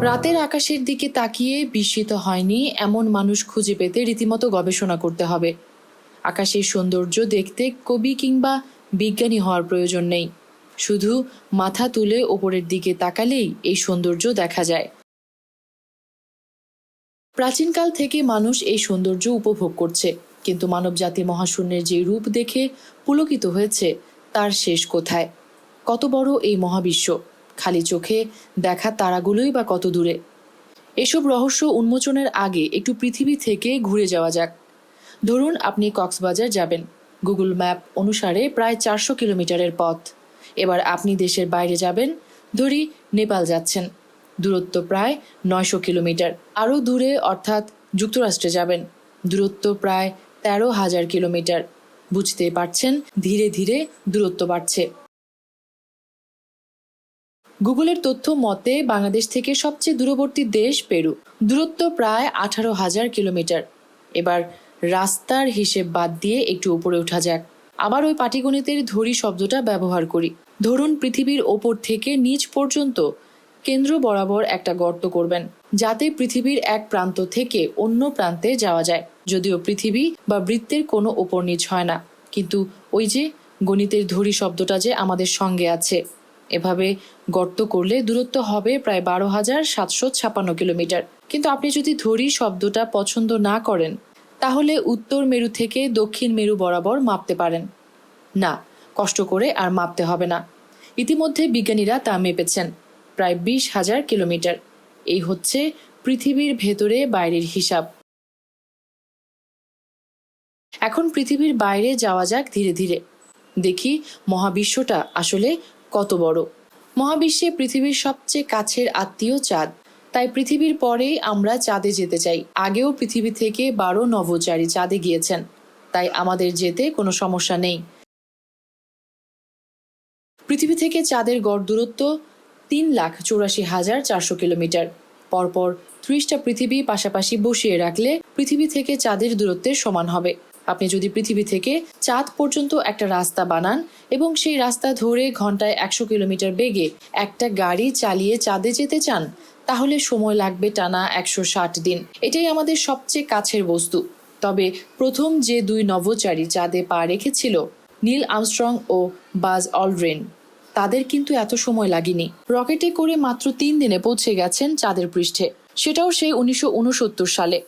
রাতের আকাশের দিকে তাকিয়ে বিস্মিত হয়নি এমন মানুষ খুঁজে পেতে রীতিমতো গবেষণা করতে হবে। আকাশের সৌন্দর্য দেখতে কবি কিংবা বিজ্ঞানী হওয়ার প্রয়োজন নেই, শুধু মাথা তুলে ওপরের দিকে তাকালেই এই সৌন্দর্য দেখা যায়। প্রাচীনকাল থেকে মানুষ এই সৌন্দর্য উপভোগ করছে, কিন্তু মানবজাতি মহাশূন্যের যে রূপ দেখে পুলকিত হয়েছে তার শেষ কোথায়? কত বড় এই মহাবিশ্ব, খালি চোখে দেখা তারাগুলোই বা কত দূরে? এসব রহস্য উন্মোচনের আগে একটু পৃথিবী থেকে ঘুরে যাওয়া যাক। ধরুন আপনি কক্সবাজার যাবেন, গুগল ম্যাপ অনুসারে প্রায় 400 কিলোমিটারের পথ। এবার আপনি দেশের বাইরে যাবেন, ধরি নেপাল যাচ্ছেন, দূরত্ব প্রায় 900 কিলোমিটার। আরও দূরে অর্থাৎ যুক্তরাষ্ট্রে যাবেন, দূরত্ব প্রায় 13,000 কিলোমিটার। বুঝতেই পারছেন ধীরে ধীরে দূরত্ব বাড়ছে। গুগলের তথ্য মতে বাংলাদেশ থেকে সবচেয়ে দূরবর্তী দেশ পেরু, দূরত্ব প্রায় 18,000 কিলোমিটার। এবার রাস্তার হিসেব বাদ দিয়ে একটু উপরে ওঠা যাক, আবার ওই পাটিগণিতের ধরি শব্দটা ব্যবহার করি। ধরুন পৃথিবীর ওপর থেকে নিচ পর্যন্ত কেন্দ্র বরাবর একটা গর্ত করবেন, যাতে পৃথিবীর এক প্রান্ত থেকে অন্য প্রান্তে যাওয়া যায়। যদিও পৃথিবী বা বৃত্তের কোনো ওপর নিচ হয় না, কিন্তু ওই যে গণিতের ধরি শব্দটা যে আমাদের সঙ্গে আছে। এভাবে গর্ত করলে দূরত্ব হবে প্রায় 12,756 কিলোমিটার। কিন্তু আপনি যদি ধরি শব্দটা পছন্দ না করেন, তাহলে উত্তর মেরু থেকে দক্ষিণ মেরু বরাবর মাপতে পারেন। না, কষ্ট করে আর মাপতে হবে না, ইতিমধ্যে বিজ্ঞানীরা তা মেপেছেন, প্রায় 20,000 কিলোমিটার। এই হচ্ছে পৃথিবীর ভেতরে বাইরের হিসাব। এখন পৃথিবীর বাইরে যাওয়া যাক ধীরে ধীরে, দেখি মহাবিশ্বটা আসলে কত বড়। মহাবিশ্বে পৃথিবীর সবচেয়ে কাছের আত্মীয় চাঁদ, তাই পৃথিবীর পরেই আমরা চাঁদে যেতে চাই। আগেও পৃথিবী থেকে 12 নভোচারী চাঁদে গিয়েছেন, তাই আমাদের যেতে কোনো সমস্যা নেই। পৃথিবী থেকে চাঁদের গড় দূরত্ব 3,84,400 কিলোমিটার। পরপর 30টা পৃথিবী পাশাপাশি বসিয়ে রাখলে পৃথিবী থেকে চাঁদের দূরত্বের সমান হবে। আপনি যদি পৃথিবী থেকে চাঁদ পর্যন্ত একটা রাস্তা বানান এবং সেই রাস্তা ধরে ঘন্টায় 100 কিলোমিটার বেগে একটা গাড়ি চালিয়ে চাঁদে যেতে চান, তাহলে সময় লাগবে টানা 160 দিন। এটাই আমাদের সবচেয়ে কাছের বস্তু। তবে প্রথম যে 2 নভোচারী চাঁদে পা রেখেছিল, নীল আর্মস্ট্রং ও বাজ অলড্রিন, তাদের কিন্তু এত সময় লাগেনি। রকেটে করে মাত্র 3 দিনে পৌঁছে গেছেন চাঁদের পৃষ্ঠে, সেটাও সেই 1969 সালে।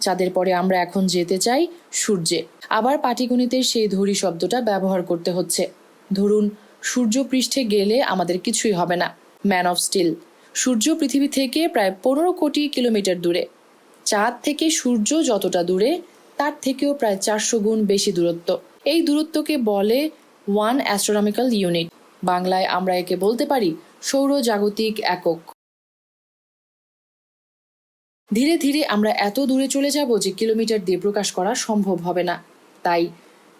চাঁদের পরে আমরা এখন যেতে চাই সূর্যে। আবার পাটিগণিতের সেই ধরি শব্দটা ব্যবহার করতে হচ্ছে। ধরুন সূর্য পৃষ্ঠে গেলে আমাদের কিছুই হবে না, ম্যান অফ স্টিল। সূর্য পৃথিবী থেকে প্রায় 15 কোটি কিলোমিটার দূরে। চাঁদ থেকে সূর্য যতটা দূরে, তার থেকেও প্রায় 400 গুণ বেশি দূরত্ব। এই দূরত্বকে বলে 1 অ্যাস্ট্রোনমিক্যাল ইউনিট। বাংলায় আমরা একে বলতে পারি সৌরজাগতিক একক। ধীরে ধীরে আমরা এত দূরে চলে যাব যে কিলোমিটার দিয়ে প্রকাশ করা সম্ভব হবে না। তাই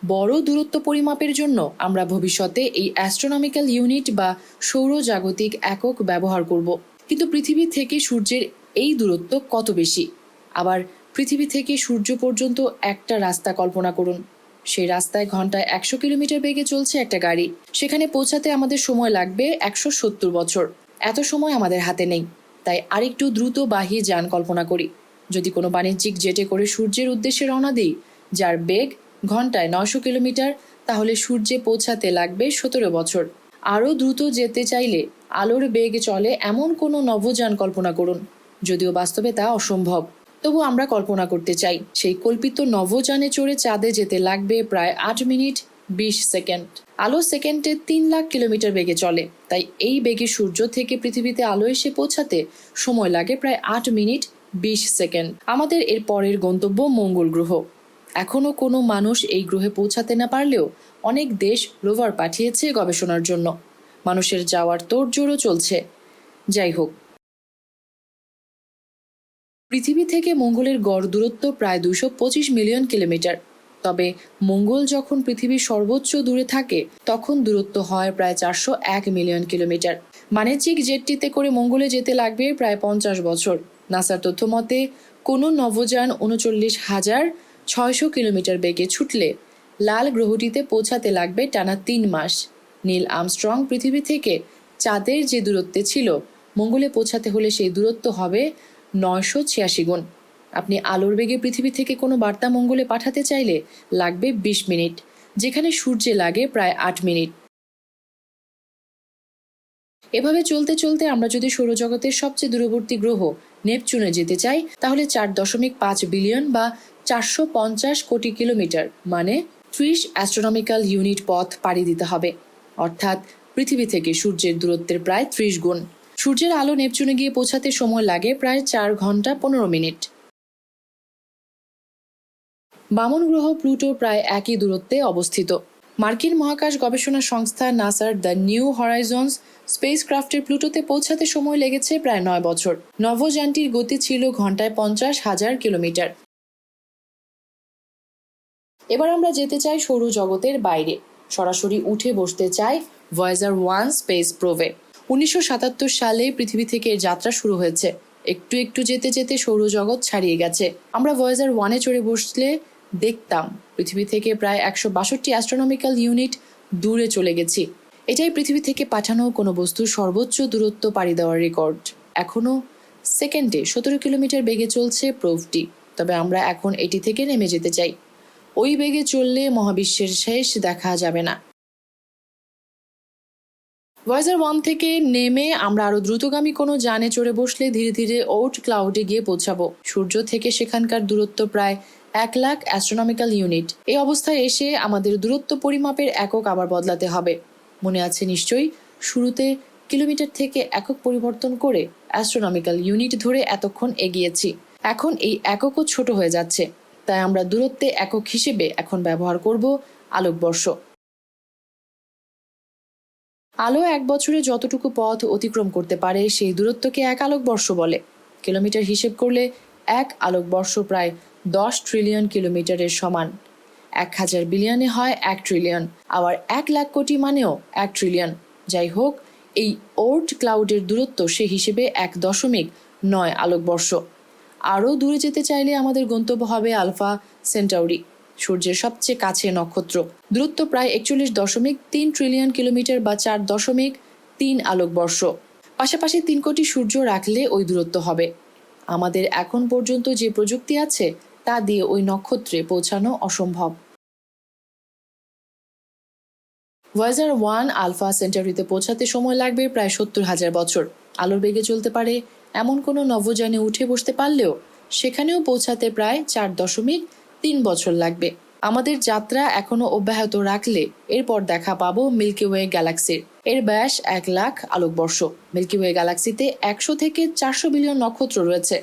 বড় দূরত্ব পরিমাপের জন্য আমরা ভবিষ্যতে এই অ্যাস্ট্রোনমিক্যাল ইউনিট বা সৌরজাগতিক একক ব্যবহার করব। কিন্তু পৃথিবী থেকে সূর্যের এই দূরত্ব কত বেশি? আবার পৃথিবী থেকে সূর্য পর্যন্ত একটা রাস্তা কল্পনা করুন। সেই রাস্তায় ঘন্টায় 100 কিলোমিটার বেগে চলছে একটা গাড়ি। সেখানে পৌঁছাতে আমাদের সময় লাগবে 170 বছর। এত সময় আমাদের হাতে নেই, তাই আরেকটু দ্রুতবাহী যান কল্পনা করি। যদি কোনো বাণিজ্যিক জেটে করে সূর্যের উদ্দেশ্যে রওনা দিই, যার বেগ ঘন্টায় 900 কিলোমিটার, তাহলে সূর্যে পৌঁছাতে লাগবে 17 বছর। আরও দ্রুত যেতে চাইলে আলোর বেগে চলে এমন কোনো নভোযান কল্পনা করুন। যদিও বাস্তবে তা অসম্ভব, তবু আমরা কল্পনা করতে চাই। সেই কল্পিত নভোযানে চড়ে চাঁদে যেতে লাগবে প্রায় 8 মিনিট 20 সেকেন্ড। আলো সেকেন্ডে 3 লাখ কিলোমিটার বেগে চলে, তাই এই বেগে সূর্য থেকে পৃথিবীতে আলো এসে পৌঁছাতে সময় লাগে প্রায় 8 মিনিট 20 সেকেন্ড। আমাদের এর পরের গন্তব্য মঙ্গল গ্রহ। এখনো কোনো মানুষ এই গ্রহে পৌঁছাতে না পারলেও অনেক দেশ রোভার পাঠিয়েছে গবেষণার জন্য। মানুষের যাওয়ার তোড়জোড়ও চলছে। যাই হোক, পৃথিবী থেকে মঙ্গলের গড় দূরত্ব প্রায় 225 মিলিয়ন কিলোমিটার। তবে মঙ্গল যখন পৃথিবীর সর্বোচ্চ দূরে থাকে, তখন দূরত্ব হয় প্রায় 401 মিলিয়ন কিলোমিটার। বাণিজ্যিক জেটটিতে করে মঙ্গলে যেতে লাগবে প্রায় 50 বছর। নাসার তথ্য মতে কোনো নভোযান 39,600 কিলোমিটার বেগে ছুটলে লাল গ্রহটিতে পৌঁছাতে লাগবে টানা 3 মাস। নীল আর্মস্ট্রং পৃথিবী থেকে চাঁদের যে দূরত্বে ছিল, মঙ্গলে পৌঁছাতে হলে সেই দূরত্ব হবে 986 গুণ। আপনি আলোর বেগে পৃথিবী থেকে কোনো বার্তা মঙ্গলে পাঠাতে চাইলে লাগবে 20 মিনিট, যেখানে সূর্যে লাগে প্রায় 8 মিনিট। এভাবে চলতে চলতে আমরা যদি সৌরজগতের সবচেয়ে দূরবর্তী গ্রহ নেপচুনে যেতে চাই, তাহলে 4.5 বিলিয়ন বা 450 কোটি কিলোমিটার মানে 30 অ্যাস্ট্রোনমিক্যাল ইউনিট পথ পাড়ি দিতে হবে, অর্থাৎ পৃথিবী থেকে সূর্যের দূরত্বের প্রায় 30 গুণ। সূর্যের আলো নেপচুনে গিয়ে পৌঁছাতে সময় লাগে প্রায় 4 ঘন্টা 15 মিনিট। বামন গ্রহ প্লুটো প্রায় একই দূরত্বে অবস্থিত। মার্কিন মহাকাশ গবেষণা সংস্থা নাসার দ্য নিউ হরাইজনস স্পেসক্রাফটের প্লুটোতে পৌঁছাতে সময় লেগেছে প্রায় 9 বছর। নভোযানটির গতি ছিল ঘন্টায় 50,000 কিলোমিটার। এবার আমরা যেতে চাই সৌরজগতের বাইরে, সরাসরি উঠে বসতে চাই ভয়েজার 1 স্পেস প্রোবে। 1977 সালে পৃথিবী থেকে এর যাত্রা শুরু হয়েছে। একটু একটু যেতে যেতে সৌরজগৎ ছাড়িয়ে গেছে। আমরা ভয়েজার 1-এ চড়ে বসলে দেখতাম পৃথিবী থেকে প্রায় 162 অ্যাস্ট্রোনমিক্যাল ইউনিট দূরে চলে গেছি। এটাই পৃথিবী থেকে পাঠানো কোনো বস্তুর সর্বোচ্চ দূরত্ব পাড়ি দেওয়ার রেকর্ড। এখনও সেকেন্ডে 17 কিলোমিটার বেগে চলছে প্রোবটি, তবে আমরা এখন এটি থেকে নেমে যেতে চাই। ওই বেগে চললে মহাবিশ্বের শেষ দেখা যাবে না। ভয়েজার 1 থেকে নেমে আমরা আরো দ্রুতগামী কোনো যানে চড়ে বসলে ধীরে ধীরে ওর্ট ক্লাউডে গিয়ে পৌঁছাবো। সূর্য থেকে সেখানকার দূরত্ব প্রায় 1 লাখ অ্যাস্ট্রোনমিক্যাল ইউনিট। এই অবস্থায় এসে আমাদের দূরত্ব পরিমাপের একক আবার বদলাতে হবে। মনে আছে নিশ্চয়ই, শুরুতে কিলোমিটার থেকে একক পরিবর্তন করে অ্যাস্ট্রোনমিক্যাল ইউনিট ধরে এতক্ষণ এগিয়েছি। এখন এই এককও ছোট হয়ে যাচ্ছে, তাই আমরা দূরত্বে একক হিসেবে এখন ব্যবহার করব আলোকবর্ষ। আলো 1 বছরে যতটুকু পথ অতিক্রম করতে পারে সেই দূরত্বকে 1 আলোকবর্ষ বলে। কিলোমিটার হিসেব করলে 1 আলোকবর্ষ প্রায় 10 ট্রিলিয়ন কিলোমিটারের সমান। 1000 বিলিয়নে হয় 1 ট্রিলিয়ন, আবার 1 লাখ কোটি মানেও 1 ট্রিলিয়ন। যাই হোক, এই ওর্ট ক্লাউডের দূরত্ব সে হিসেবে 1.9 আলোকবর্ষ। আরও দূরে যেতে চাইলে আমাদের গন্তব্য হবে আলফা সেন্টাউরি, সূর্যের সবচেয়ে কাছে নক্ষত্র। দূরত্ব প্রায় 41.3 ট্রিলিয়ন কিলোমিটার বা 4.3 আলোকবর্ষ। পাশাপাশি 3 কোটি সূর্য রাখলে ওই দূরত্ব হবে। আমাদের এখন পর্যন্ত যে প্রযুক্তি আছে তা দিয়ে ওই নক্ষত্রে পৌঁছানো অসম্ভব। ভয়েজার 1 আলফা সেন্টাউরিতে পৌঁছাতে সময় লাগবে প্রায় 70,000 বছর। আলোর বেগে চলতে পারে এমন কোনো নভোযানে উঠে বসতে পারলেও সেখানেও পৌঁছাতে প্রায় 4.3 বছর লাগবে। আমাদের যাত্রা এখনো অব্যাহত রাখলে এরপর দেখা পাবো মিল্কি ওয়ে গ্যালাক্সির। এর ব্যাস 1 লাখ আলোকবর্ষ। মিল্কি ওয়ে গ্যালাক্সিতে 100 থেকে 400 বিলিয়ন নক্ষত্র রয়েছে।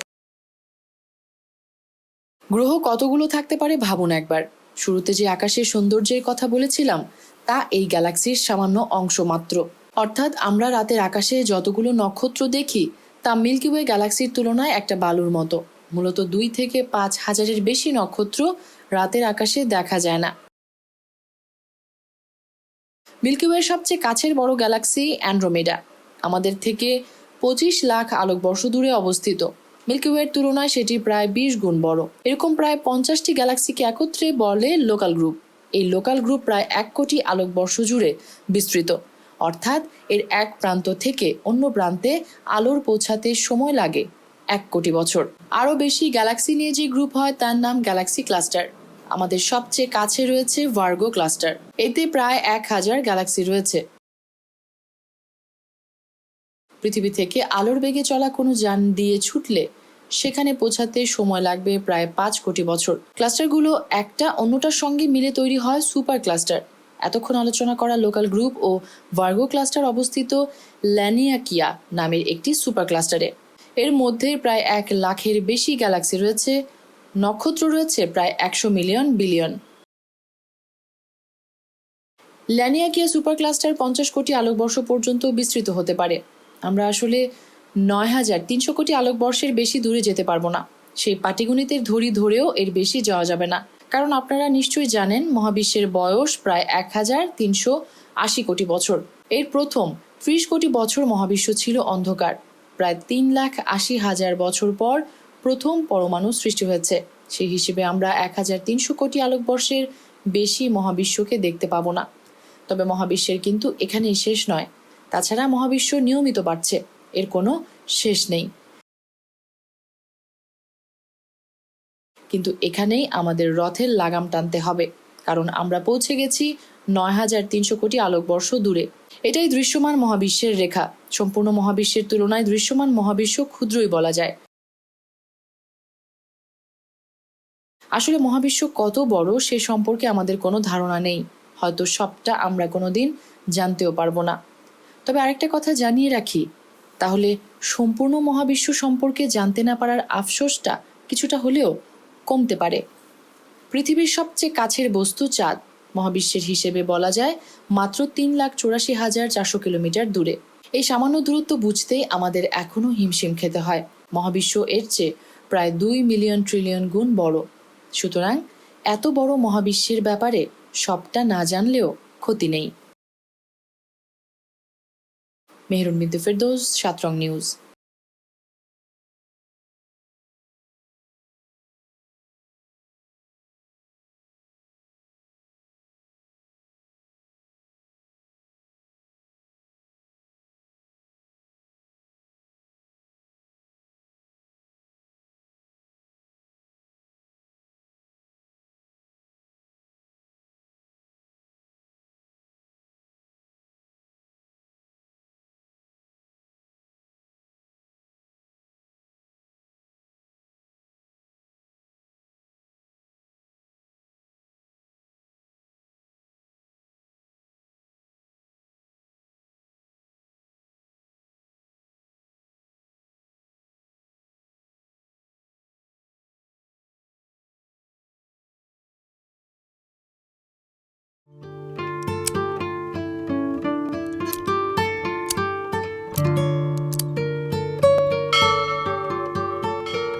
গ্রহ কতগুলো থাকতে পারে ভাবুন একবার। শুরুতে যে আকাশের সৌন্দর্যের কথা বলেছিলাম তা এই গ্যালাক্সির সামান্য অংশ মাত্র। অর্থাৎ আমরা রাতের আকাশে যতগুলো নক্ষত্র দেখি তা মিল্কি ওয়ে গ্যালাক্সির তুলনায় একটা বালুর মতো। মূলত 2 থেকে 5 হাজারের বেশি নক্ষত্র রাতের আকাশে দেখা যায় না। মিল্কি ওয়ের সবচেয়ে কাছের বড় গ্যালাক্সি অ্যান্ড্রোমেডা, আমাদের থেকে 25 লাখ আলোকবর্ষ দূরে অবস্থিত। মিল্কি ওয়ের তুলনায় সেটি প্রায় 20 গুণ বড়। এরকম প্রায় 50টি গ্যালাক্সিকে একত্রে বলে লোকাল গ্রুপ। এই লোকাল গ্রুপ প্রায় 1 কোটি আলোকবর্ষ জুড়ে বিস্তৃত, অর্থাৎ এর এক প্রান্ত থেকে অন্য প্রান্তে আলোর পৌঁছাতে সময় লাগে 1 কোটি বছর। আরও বেশি গ্যালাক্সি নিয়ে যে গ্রুপ হয় তার নাম গ্যালাক্সি ক্লাস্টার। আমাদের সবচেয়ে কাছে রয়েছে ভার্গো ক্লাস্টার, এতে প্রায় 1000 গ্যালাক্সি রয়েছে। পৃথিবী থেকে আলোর বেগে চলা কোনো যান দিয়ে ছুটলে সেখানে পৌঁছাতে সময় লাগবে প্রায় 5 কোটি বছর। ক্লাস্টারগুলো একটা অন্যটার সঙ্গে মিলে তৈরি হয় সুপার ক্লাস্টার। এতক্ষণ আলোচনা করা লোকাল গ্রুপ ও ভার্গো ক্লাস্টার অবস্থিত ল্যানিয়াকিয়া নামের একটি সুপার ক্লাস্টারে। এর মধ্যে প্রায় 1 লাখের বেশি গ্যালাক্সি রয়েছে, নক্ষত্র রয়েছে প্রায় 100 মিলিয়ন বিলিয়ন। ল্যানিয়াকিয়া সুপার ক্লাস্টার 50 কোটি আলোকবর্ষ পর্যন্ত বিস্তৃত হতে পারে। আমরা আসলে 9300 কোটি আলোকবর্ষের বেশি দূরে যেতে পারবো না। সেই পাটিগণিতের ধরি ধরেও এর বেশি যাওয়া যাবে না, কারণ আপনারা নিশ্চয়ই জানেন মহাবিশ্বের বয়স প্রায় 1380 কোটি বছর। এর প্রথম 30 কোটি বছর মহাবিশ্ব ছিল অন্ধকার। প্রায় 3,80,000 বছর পর প্রথম পরমাণু সৃষ্টি হয়েছে। সেই হিসেবে আমরা 1300 কোটি আলোকবর্ষের বেশি মহাবিশ্বকে দেখতে পাবো না। তবে মহাবিশ্বের কিন্তু এখানেই শেষ নয়। তাছাড়া মহাবিশ্ব নিয়মিত বাড়ছে, এর কোনো শেষ নেই। কিন্তু এখানেই আমাদের রথের লাগাম টানতে হবে, কারণ আমরা পৌঁছে গেছি ৯,৩০০ কোটি আলোকবর্ষ দূরে। এটাই দৃশ্যমান মহাবিশ্বের রেখা। সম্পূর্ণ মহাবিশ্বের তুলনায় দৃশ্যমান মহাবিশ্ব ক্ষুদ্রই বলা যায়। আসলে মহাবিশ্ব কত বড় সে সম্পর্কে আমাদের কোনো ধারণা নেই, হয়তো সবটা আমরা কোনোদিন জানতেও পারবো না। তবে আরেকটা কথা জানিয়ে রাখি, তাহলে সম্পূর্ণ মহাবিশ্ব সম্পর্কে জানতে না পারার আফসোসটা কিছুটা হলেও কমতে পারে। পৃথিবীর সবচেয়ে কাছের বস্তু চাঁদ মহাবিশ্বের হিসেবে বলা যায় মাত্র ৩,৮৪,৪০০ কিলোমিটার দূরে। এই সামান্য দূরত্ব বুঝতেই আমাদের এখনো হিমশিম খেতে হয়। মহাবিশ্ব এর চেয়ে প্রায় ২ মিলিয়ন ট্রিলিয়ন গুণ বড়। সুতরাং এত বড় মহাবিশ্বের ব্যাপারে সবটা না জানলেও ক্ষতি নেই। মেহরুন বিনতে ফেরদৌস, ৭ রং নিউজ।